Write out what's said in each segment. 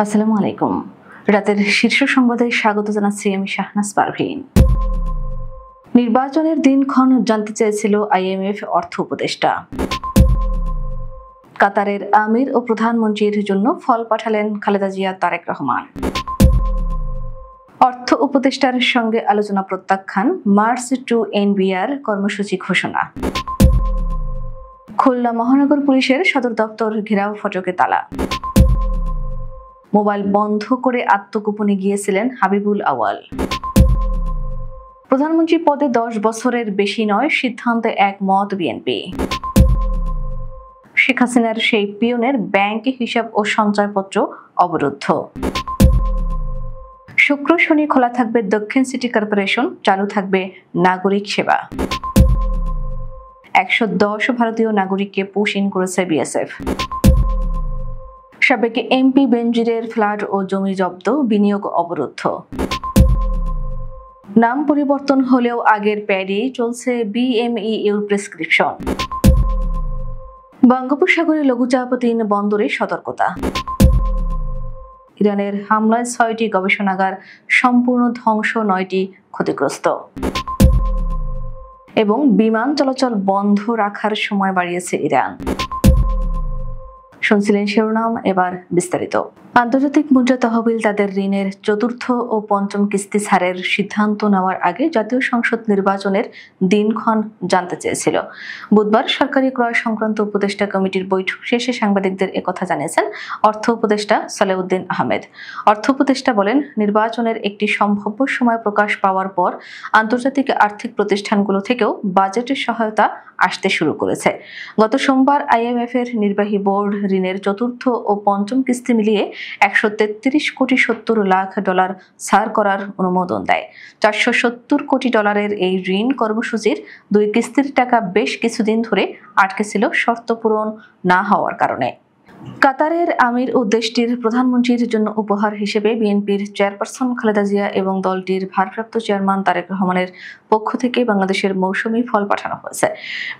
আসসালামু আলাইকুম। রাতের শীর্ষ সংবাদে স্বাগত জানাচ্ছি আমি শাহনাজ পারভীন। নির্বাচনের দিনক্ষণ জানতে চেয়েছিল আইএমএফ অর্থ উপদেষ্টা। কাতারের আমির ও প্রধানমন্ত্রীর জন্য ফল পাঠালেন খালেদা জিয়া, তারেক রহমান। অর্থ উপদেষ্টার সঙ্গে আলোচনা প্রত্যাখ্যান, মার্চ টু এনবিআর কর্মসূচি ঘোষণা। খুলনা মহানগর পুলিশের সদর দপ্তর ঘেরাও, ফটকে তালা। মোবাইল বন্ধ করে আত্মগোপনে গিয়েছিলেন হাবিবুল আউয়াল। প্রধানমন্ত্রী পদে 10 বছরের বেশি নয়, সিদ্ধান্তে একমত বিএনপি। শেখ হাসিনার সেই পিয়নের ব্যাংক হিসাব ও সঞ্চয়পত্র অবরুদ্ধ। শুক্র শনি খোলা থাকবে দক্ষিণ সিটি কর্পোরেশন, চালু থাকবে নাগরিক সেবা। 110 ভারতীয় নাগরিককে পুশ ইন করেছে বিএসএফ। সাবেক এমপি বেনজিরের ফ্ল্যাট ও জমি জব্দ, বিনিয়োগ অবরুদ্ধ। নাম পরিবর্তন হলেও আগের প্যাডেই চলছে বিএমইউর প্রেসক্রিপশন। বঙ্গোপসাগরে লঘুচাপ 3 বন্দরে সতর্কতা। ইরানের হামলায় 6টি গবেষণাগার সম্পূর্ণ ধ্বংস, 9টি ক্ষতিগ্রস্ত। এবং বিমান চলাচল বন্ধ রাখার সময় বাড়িয়েছে ইরান। শুনছিলেন শিরোনাম, এবার বিস্তারিত। আন্তর্জাতিক মুদ্রা তহবিল তাদের ঋণের চতুর্থ ও পঞ্চম কিস্তি ছাড়ের সিদ্ধান্ত নেওয়ার আগে জাতীয় সংসদ নির্বাচনের দিনক্ষণ জানতে চেয়েছিল। বুধবার সরকারি ক্রয় সংক্রান্ত উপদেষ্টা কমিটির বৈঠক শেষে সাংবাদিকদের একথা জানিয়েছেন অর্থ উপদেষ্টা সালেউদ্দিন আহমেদ। অর্থ উপদেষ্টা বলেন, নির্বাচনের একটি সম্ভাব্য সময় প্রকাশ পাওয়ার পর আন্তর্জাতিক আর্থিক প্রতিষ্ঠানগুলো থেকেও বাজেটের সহায়তা আসতে শুরু করেছে। গত সোমবার আইএমএফ এর নির্বাহী বোর্ড ঋণের চতুর্থ ও পঞ্চম কিস্তি মিলিয়ে 133 কোটি 70 লাখ ডলার ছাড় করার অনুমোদন দেয়। 470 কোটি ডলারের এই ঋণ কর্মসূচির 2 কিস্তির টাকা বেশ কিছুদিন ধরে আটকে ছিল শর্ত পূরণ না হওয়ার কারণে। কাতারের আমির ও দেশটির প্রধানমন্ত্রীর জন্য উপহার হিসেবে বিএনপির চেয়ারপারসন খালেদা জিয়া এবং দলটির ভারপ্রাপ্ত চেয়ারম্যান তারেক রহমানের পক্ষ থেকে বাংলাদেশের মৌসুমি ফল পাঠানো হয়েছে।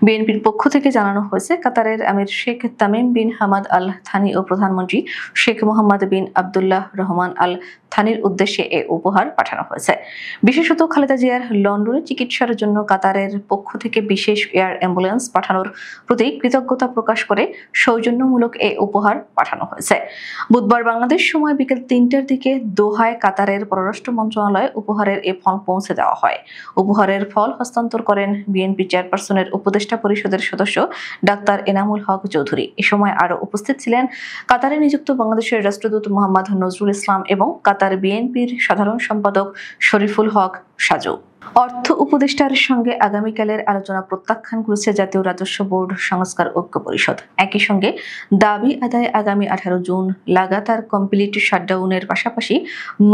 বিএনপির পক্ষ থেকে জানানো হয়েছে, কাতারের আমির Sheikh Tamim bin Hamad Al Thani ও প্রধানমন্ত্রী শেখ মোহাম্মদ বিন আবদুল্লাহ রহমান আল থানির উদ্দেশ্যে এ উপহার পাঠানো হয়েছে। বিশেষত খালেদা জিয়ার লন্ডনে চিকিৎসার জন্য কাতারের পক্ষ থেকে বিশেষ এয়ার অ্যাম্বুলেন্স পাঠানোর প্রতি কৃতজ্ঞতা প্রকাশ করে সৌজন্যমূলক এ উপহার পাঠানো হয়েছে। বুধবার বাংলাদেশ সময় বিকেল 3টার দিকে দোহায় কাতারের পররাষ্ট্র মন্ত্রণালয়ে উপহারের এ ফল পৌঁছে দেওয়া হয়। উপহারের ফল হস্তান্তর করেন বিএনপি চেয়ারপারসনের উপদেষ্টা পরিষদের সদস্য ডাক্তার এনামুল হক চৌধুরী। এ সময় আরো উপস্থিত ছিলেন কাতারে নিযুক্ত বাংলাদেশের রাষ্ট্রদূত মোহাম্মদ নজরুল ইসলাম এবং কাতার বিএনপির সাধারণ সম্পাদক শরীফুল হক সাজু। অর্থ উপদেষ্টার সঙ্গে আগামীকালের আলোচনা প্রত্যাখ্যান করেছে জাতীয় রাজস্ব বোর্ড সংস্কার ঐক্য পরিষদ। একই সঙ্গে দাবি আদায় আগামী 18 জুন লাগাতার কমপ্লিট শাটডাউনের পাশাপাশি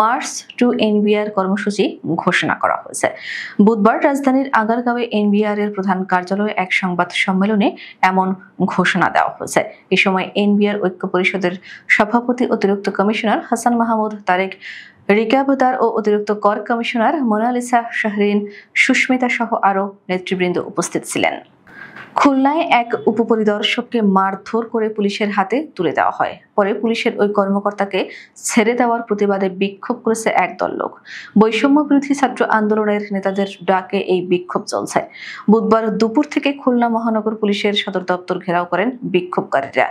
মার্চ টু এনবিআর কর্মসূচি ঘোষণা করা হয়েছে। বুধবার রাজধানীর আগারগাঁওয়ে এনবিআর এর প্রধান কার্যালয়ে এক সংবাদ সম্মেলনে এমন ঘোষণা দেওয়া হয়েছে। এ সময় এনবিআর ঐক্য পরিষদের সভাপতি অতিরিক্ত কমিশনার হাসান মাহমুদ তারেক, রিকাবদার ও অতিরিক্ত কর কমিশনার মোনালিসা শাহরিন, সুস্মিতা সহ আরও নেতৃবৃন্দ উপস্থিত ছিলেন। খুলনায় এক উপপরিদর্শককে মারধর করে পুলিশের হাতে তুলে দেওয়া হয়। পরে পুলিশের ওই কর্মকর্তাকে ছেড়ে দেওয়ার প্রতিবাদে বিক্ষোভ করেছে একদল লোক। বৈষম্য বিরোধী ছাত্র আন্দোলনের নেতাদের ডাকে এই বিক্ষোভ চলছে। বুধবার দুপুর থেকে খুলনা মহানগর পুলিশের সদর দপ্তর ঘেরাও করেন বিক্ষোভকারীরা।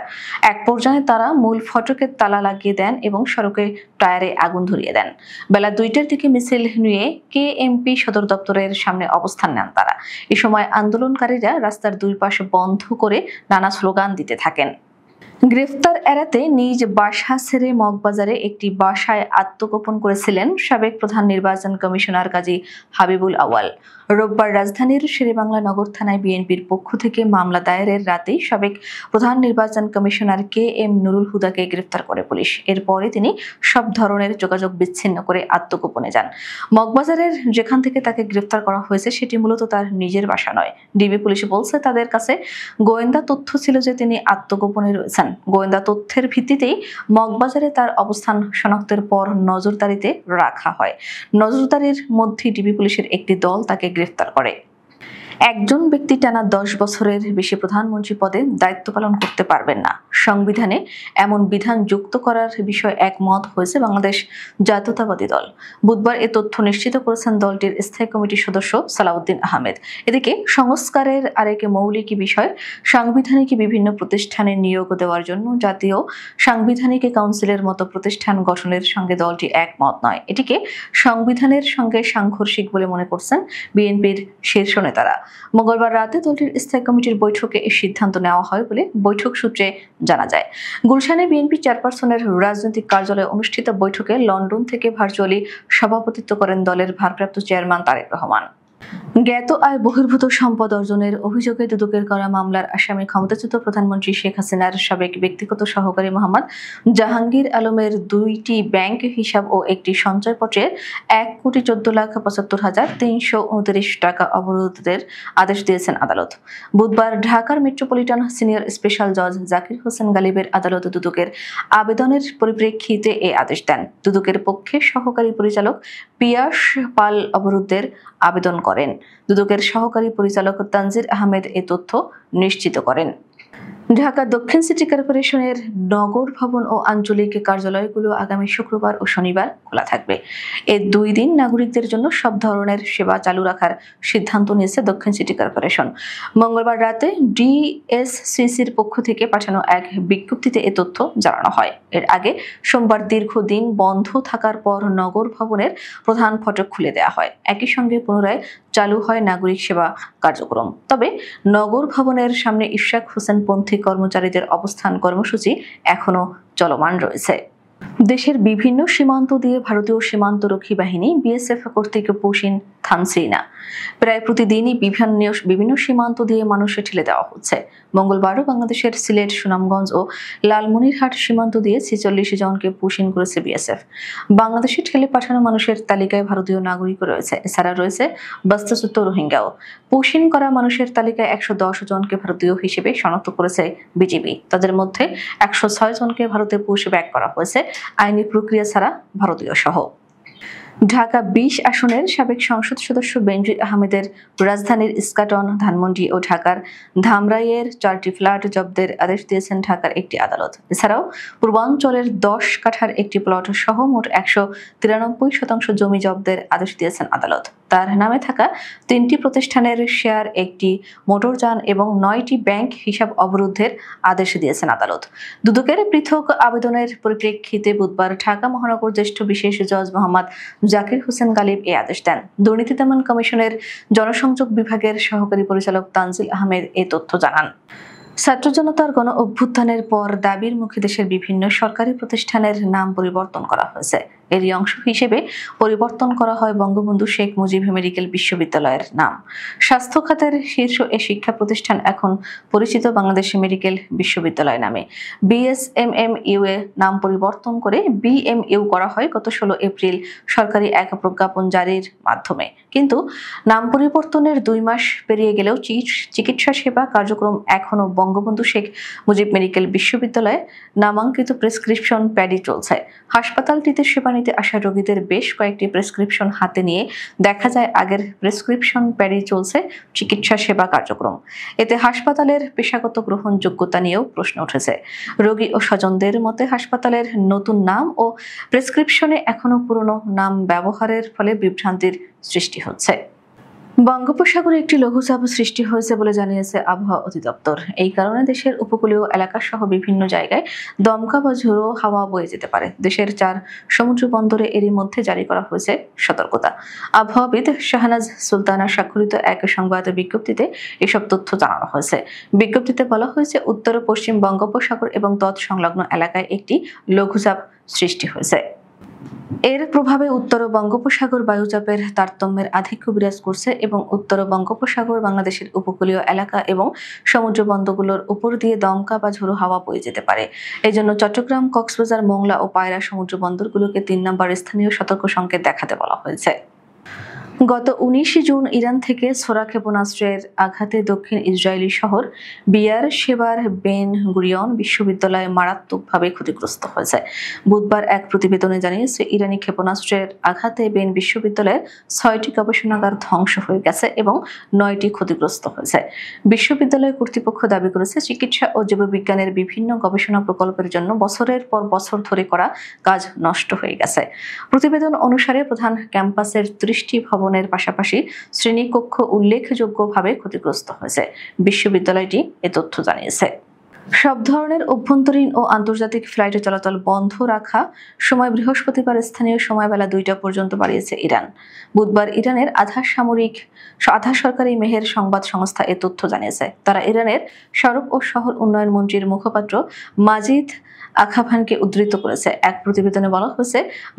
এক পর্যায়ে তারা মূল ফটকে তালা লাগিয়ে দেন এবং সড়কে টায়ারে আগুন ধরিয়ে দেন। বেলা 2টার দিকে মিছিল নিয়ে কেএমপি সদর দপ্তরের সামনে অবস্থান নেন তারা। এ সময় আন্দোলনকারীরা রাস্তার দুই পাশে বন্ধ করে নানা স্লোগান দিতে থাকেন। গ্রেফতার এড়াতে নিজ বাসা ছেড়ে মগবাজারে একটি বাসায় আত্মগোপন করেছিলেন সাবেক প্রধান নির্বাচন কমিশনার কাজী হাবিবুল আউয়াল। রোববার রাজধানীর শেরেবাংলা নগর থানায় বিএনপির পক্ষ থেকে মামলা দায়েরের রাতেই সাবেক প্রধান নির্বাচন কমিশনার KM নুরুল হুদাকে গ্রেফতার করে পুলিশ। এরপরে তিনি সব ধরনের যোগাযোগ বিচ্ছিন্ন করে আত্মগোপনে যান। মগবাজারের যেখান থেকে তাকে গ্রেফতার করা হয়েছে সেটি মূলত তার নিজের বাসা নয়। ডিবি পুলিশ বলছে, তাদের কাছে গোয়েন্দা তথ্য ছিল যে তিনি আত্মগোপনে রয়েছেন। গোয়েন্দা তথ্যের ভিত্তিতেই মগবাজারে তার অবস্থান শনাক্তের পর নজরদারিতে রাখা হয়। নজরদারির মধ্যে ডিবি পুলিশের একটি দল তাকে গ্রেফতার করে। একজন ব্যক্তি টানা 10 বছরের বেশি প্রধানমন্ত্রী পদে দায়িত্ব পালন করতে পারবেন না। সংবিধানে এমন বিধান যুক্ত করার বিষয়ে একমত হয়েছে বাংলাদেশ জাতীয়তাবাদী দল। বুধবার এ তথ্য নিশ্চিত করেছেন দলটির স্থায়ী কমিটির সদস্য সালাউদ্দিন আহমেদ। এদিকে সংস্কারের আরেক মৌলিক বিষয় সাংবিধানিক বিভিন্ন প্রতিষ্ঠানে নিয়োগ দেওয়ার জন্য জাতীয় সাংবিধানিক কাউন্সিলের মতো প্রতিষ্ঠান গঠনের সঙ্গে দলটি একমত নয়। এটিকে সংবিধানের সঙ্গে সাংঘর্ষিক বলে মনে করছেন বিএনপির শীর্ষ নেতারা। মঙ্গলবার রাতে দলটির স্থায়ী কমিটির বৈঠকে এই সিদ্ধান্ত নেওয়া হয় বলে বৈঠক সূত্রে জানা যায়। গুলশানে বিএনপি চেয়ারপারসনের রাজনৈতিক কার্যালয়ে অনুষ্ঠিত বৈঠকে লন্ডন থেকে ভার্চুয়ালি সভাপতিত্ব করেন দলের ভারপ্রাপ্ত চেয়ারম্যান তারেক রহমান। জ্ঞাত আয় বহির্ভূত সম্পদ অর্জনের অভিযোগে দুদকের করা মামলার আসামি ক্ষমতাচ্যুত প্রধানমন্ত্রী শেখ হাসিনার সাবেক ব্যক্তিগত সহকারী মোহাম্মদ জাহাঙ্গীর আলমের 2টি ব্যাংক হিসাব ও একটি সঞ্চয়পত্রের 1,14,75,329 টাকা অবরোধের আদেশ দিয়েছেন আদালত। বুধবার ঢাকার মেট্রোপলিটন সিনিয়র স্পেশাল জজ জাকির হোসেন গালিবের আদালত দুদকের আবেদনের পরিপ্রেক্ষিতে এ আদেশ দেন। দুদকের পক্ষে সহকারী পরিচালক পিয়াস পাল অবরোধের আবেদন করেন। দুদকের সহকারী পরিচালক তানজির আহমেদ এ তথ্য নিশ্চিত করেন। ঢাকা দক্ষিণ সিটি কর্পোরেশনের নগর ভবন ও আঞ্চলিক কার্যালয়গুলো আগামী শুক্রবার ও শনিবার খোলা থাকবে। এই 2 দিন নাগরিকদের জন্য সব ধরনের সেবা চালু রাখার সিদ্ধান্ত নিয়েছে দক্ষিণ সিটি কর্পোরেশন। মঙ্গলবার রাতে ডিএসসিসির পক্ষ থেকে পাঠানো এক বিজ্ঞপ্তিতে এ তথ্য জানানো হয়। এর আগে সোমবার দীর্ঘদিন বন্ধ থাকার পর নগর ভবনের প্রধান ফটক খুলে দেওয়া হয়। একই সঙ্গে পুনরায় চালু হয় নাগরিক সেবা কার্যক্রম। তবে নগর ভবনের সামনে ইশরাক হোসেন পন্থী কর্মচারীদের অবস্থান কর্মসূচি এখনো চলমান রয়েছে। দেশের বিভিন্ন সীমান্ত দিয়ে ভারতীয় সীমান্তরক্ষী বাহিনী বিএসএফ কর্তৃক পুশিন থামছেই না। প্রায় প্রতিদিনই বিভিন্ন সীমান্ত দিয়ে মানুষে ঠেলে দেওয়া হচ্ছে। মঙ্গলবারও বাংলাদেশের সিলেট, সুনামগঞ্জ ও লালমনিরহাট সীমান্ত দিয়ে 46 জনকে পুশিন করেছে বিএসএফ। বাংলাদেশে ঠেলে পাঠানো মানুষের তালিকায় ভারতীয় নাগরিকও রয়েছে। এছাড়া রয়েছে বাস্তুচ্যুত রোহিঙ্গাও। পুশিন করা মানুষের তালিকায় 110 জনকে ভারতীয় হিসেবে শনাক্ত করেছে বিজিবি। তাদের মধ্যে 106 জনকে ভারতে পুশ ব্যাক করা হয়েছে আইনি প্রক্রিয়া ছাড়া ভারতীয় সহ। ঢাকা 20 আসনের সাবেক সংসদ সদস্য বেনজির আহমেদের রাজধানীর ইস্কাটন, ধানমন্ডি ও ঢাকার ধামরাইয়ের 4টি ফ্ল্যাট জব্দের আদেশ দিয়েছেন ঢাকার একটি আদালত। এছাড়াও পূর্বাঞ্চলের 10 কাঠার একটি প্লট সহ মোট 193% জমি জব্দের আদেশ দিয়েছেন আদালত। তার নামে থাকা 3টি প্রতিষ্ঠানের শেয়ার, একটি মোটরযান এবং 9টি ব্যাংক হিসাব অবরোধের আদেশ দিয়েছেন আদালত। দুদকের পৃথক আবেদনের পরিপ্রেক্ষিতে বুধবার ঢাকা মহানগর জ্যেষ্ঠ বিশেষ জজ মোহাম্মদ জাকির হোসেন গালিব এ আদেশ দেন। দুর্নীতি দমন কমিশনের জনসংযোগ বিভাগের সহকারী পরিচালক তানজিল আহমেদ এ তথ্য জানান। ছাত্র জনতার গণ অভ্যুত্থানের পর দাবির মুখে দেশের বিভিন্ন সরকারি প্রতিষ্ঠানের নাম পরিবর্তন করা হয়েছে। এরই অংশ হিসেবে পরিবর্তন করা হয় বঙ্গবন্ধু শেখ মুজিব মেডিকেল বিশ্ববিদ্যালয়ের নাম। স্বাস্থ্য খাতের শীর্ষ এ শিক্ষা প্রতিষ্ঠান এখন পরিচিত বাংলাদেশ মেডিকেল বিশ্ববিদ্যালয় নামে। বিএসএমএমইউ এ নাম পরিবর্তন করে বিএমইউ করা হয় গত 16 এপ্রিল সরকারি এক প্রজ্ঞাপন জারির মাধ্যমে। কিন্তু নাম পরিবর্তনের 2 মাস পেরিয়ে গেলেও চিকিৎসা সেবা কার্যক্রম এখনো বঙ্গবন্ধু শেখ মুজিব মেডিকেল বিশ্ববিদ্যালয়ে নামাঙ্কিত প্রেসক্রিপশন প্যাডই চলছে। হাসপাতালটিতে সেবা নিতে আসা রোগীদের বেশ কয়েকটি প্রেসক্রিপশন হাতে নিয়ে দেখা যায় আগের প্রেসক্রিপশন প্যাডই চলছে চিকিৎসা সেবা কার্যক্রম। এতে হাসপাতালের পেশাগত গ্রহণযোগ্যতা নিয়েও প্রশ্ন উঠেছে। রোগী ও স্বজনদের মতে হাসপাতালের নতুন নাম ও প্রেসক্রিপশনে এখনো পুরনো নাম ব্যবহারের ফলে বিভ্রান্তির সৃষ্টি হচ্ছে। বঙ্গোপসাগরে একটি লঘুচাপ সৃষ্টি হয়েছে বলে জানিয়েছে আবহাওয়া অধিদপ্তর। এই কারণে দেশের উপকূলীয় এলাকা সহ বিভিন্ন জায়গায় দমকা বা ঝোড়ো হাওয়া বয়ে যেতে পারে। দেশের 4 সমুদ্র বন্দরে এরই মধ্যে জারি করা হয়েছে সতর্কতা। আবহাওয়াবিদ শাহনাজ সুলতানা স্বাক্ষরিত এক সংবাদ বিজ্ঞপ্তিতে এসব তথ্য জানানো হয়েছে। বিজ্ঞপ্তিতে বলা হয়েছে উত্তর পশ্চিম বঙ্গোপসাগর এবং তৎসংলগ্ন এলাকায় একটি লঘুচাপ সৃষ্টি হয়েছে। এর প্রভাবে উত্তর বঙ্গোপসাগর বায়ুচাপের তারতম্যের আধিক্য বিরাজ করছে এবং উত্তর বঙ্গোপসাগর, বাংলাদেশের উপকূলীয় এলাকা এবং সমুদ্র বন্দরগুলোর উপর দিয়ে দমকা বা ঝোড়ো হাওয়া বয়ে যেতে পারে। এজন্য চট্টগ্রাম, কক্সবাজার, মোংলা ও পায়রা সমুদ্র বন্দরগুলোকে 3 নম্বর স্থানীয় সতর্ক সংকেত দেখাতে বলা হয়েছে। গত 19 জুন ইরান থেকে ছোড়া ক্ষেপণাস্ত্রের আঘাতে দক্ষিণ ইসরায়েলি শহর বিয়ার শেবার বেন গুরিয়ন বিশ্ববিদ্যালয় মারাত্মকভাবে ক্ষতিগ্রস্ত হয়েছে। বুধবার এক প্রতিবেদনে জানিয়েছে, ইরানি ক্ষেপণাস্ত্রের আঘাতে বেন বিশ্ববিদ্যালয়ের 6টি গবেষণাগার ধ্বংস হয়ে গেছে এবং 9টি ক্ষতিগ্রস্ত হয়েছে। বিশ্ববিদ্যালয় কর্তৃপক্ষ দাবি করেছে, চিকিৎসা ও জীববিজ্ঞানের বিভিন্ন গবেষণা প্রকল্পের জন্য বছরের পর বছর ধরে করা কাজ নষ্ট হয়ে গেছে। প্রতিবেদন অনুসারে প্রধান ক্যাম্পাসের 30টি ভবনের পাশাপাশি শ্রেণীকক্ষ উল্লেখযোগ্যভাবে ক্ষতিগ্রস্ত হয়েছে। বিশ্ববিদ্যালয়টি এ তথ্য জানিয়েছে। সব ধরনের অভ্যন্তরীণ ও আন্তর্জাতিক ফ্লাইটে চলাচল বন্ধ রাখা সময় বৃহস্পতিবার স্থানীয় সময় বেলা 2টা পর্যন্ত বাড়িয়েছে ইরান। বুধবার ইরানের আধা সরকারি মেহের সংবাদ সংস্থা এ তথ্য জানিয়েছে। তারা ইরানের সড়ক ও শহর উন্নয়ন মন্ত্রীর মুখপাত্র মাজিদ আখাভানকে উদ্ধৃত করেছে। এক প্রতিবেদনে বলা হয়েছে,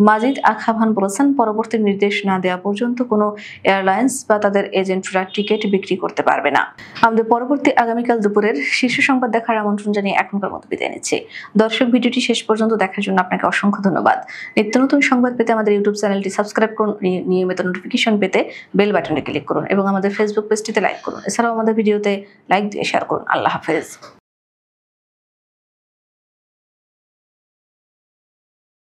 মাজিদ আখাভান বলেছেন, পরবর্তী নির্দেশ না দেওয়া পর্যন্ত কোনো এয়ারলাইন্স বা তাদের এজেন্টরা টিকিট বিক্রি করতে পারবে না। আমাদের পরবর্তী আগামীকাল দুপুরের শীর্ষ সংবাদ দেখার আমন্ত্রণ জানিয়ে এখনকার মতো বিদায় নিচ্ছি। দর্শক, ভিডিওটি শেষ পর্যন্ত দেখার জন্য আপনাকে অসংখ্য ধন্যবাদ। নিত্য নতুন সংবাদ পেতে আমাদের ইউটিউব চ্যানেলটি সাবস্ক্রাইব করুন, নিয়মিত নোটিফিকেশন পেতে বেল বাটনে ক্লিক করুন এবং আমাদের ফেসবুক পেজটিতে লাইক করুন। এছাড়াও আমাদের ভিডিওতে লাইক দিয়ে শেয়ার করুন। আল্লাহ হাফেজ।